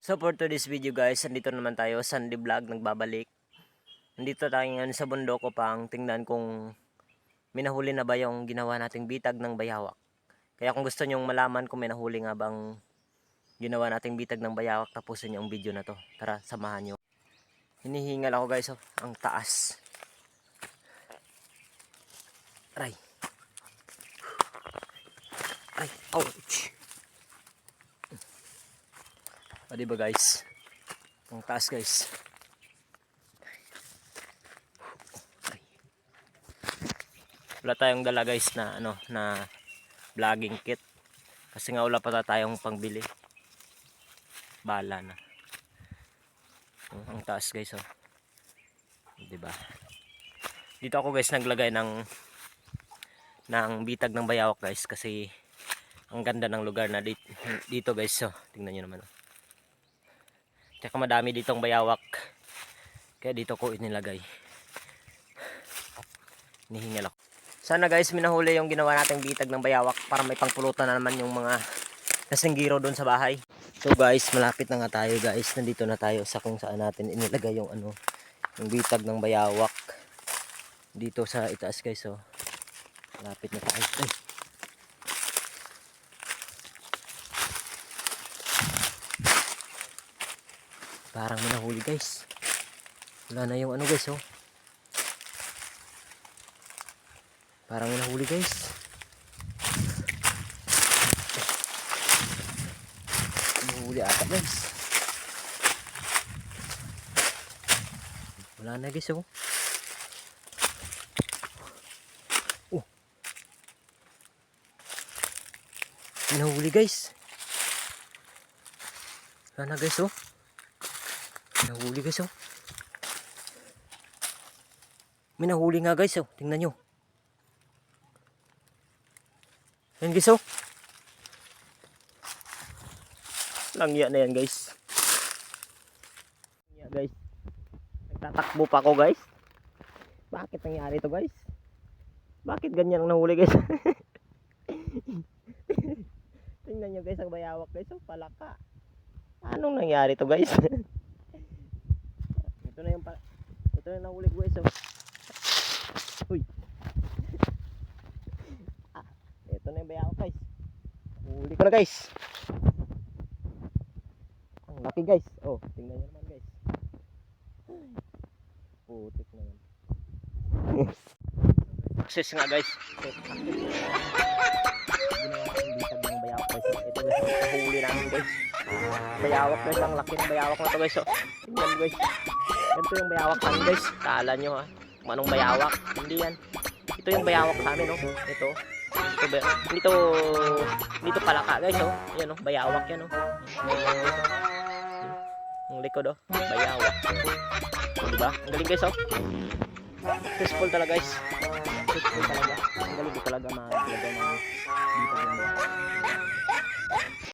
So for today's video guys, nandito naman tayo, Sunday Vlog, nagbabalik. Nandito tayo ngayon sa bundok ko pang tingnan kung may nahuli na ba yung ginawa nating bitag ng bayawak. Kaya kung gusto nyong malaman kung may nahuli nga bang ginawa nating bitag ng bayawak, tapusin nyo ang video na to. Tara, samahan nyo. Hinihingal ako guys, oh, ang taas. Aray. Ay, ouch. O diba guys? Ang taas guys. Wala tayong dala guys na vlogging kit. Kasi nga wala pa tayong pangbili. Bala na. Ang taas guys, oh. Diba? Dito ako guys naglagay ng bitag ng bayawak guys kasi ang ganda ng lugar na dito guys, oh. Tingnan niyo naman, oh. Tsaka madami ditong bayawak. Kaya dito ko inilagay. Nihingal ako. Sana guys minahuli yung ginawa nating bitag ng bayawak para may pangpulutan na naman yung mga kasinggiro doon sa bahay. So guys, malapit na nga tayo guys. Nandito na tayo sa kung saan natin inilagay yung yung bitag ng bayawak. Dito sa itaas guys, oh. Malapit na tayo. Ay. Parang may nahuli guys. Wala na yung guys, oh. Parang may nahuli guys. Nahuli ata guys. Wala na guys, oh. Oh. May nahuli guys. Wala na guys, oh. Nahuli guys, oh. May nahuli nga guys, oh. Tingnan nyo. Yan guys, oh. Langya na yan guys. Langya guys. Nagtatakbo pa ako guys. Bakit nangyari to guys? Bakit ganyan ang nahuli guys? Tingnan nyo guys ang bayawak guys, oh. Palaka. Anong nangyari to guys? Ito na yung nahuli guys, oh. Uy. Ito na yung bayawak guys. Huli ko na guys. Ang laki guys. Oh, tingnan nyo naman guys. Putik na yan. Access nga guys. Ginawa ko yung bitag ng bayawak guys. Ito guys, nahuli namin guys. Bayawak guys, ang laki ng bayawak na to guys, oh. Tingnan guys. Ito yung bayawak namin guys. Kala nyo ha, kung anong bayawak. Hindi yan. Ito yung bayawak namin, oh. Ito palaka guys, oh. Yan, oh, bayawak yan, oh. Ang likod, oh. Bayawak. Oh, diba? Ang galing guys, oh. Successful talaga guys. Successful talaga. Ang galing ko talaga maglagay ng dito ng bayawak.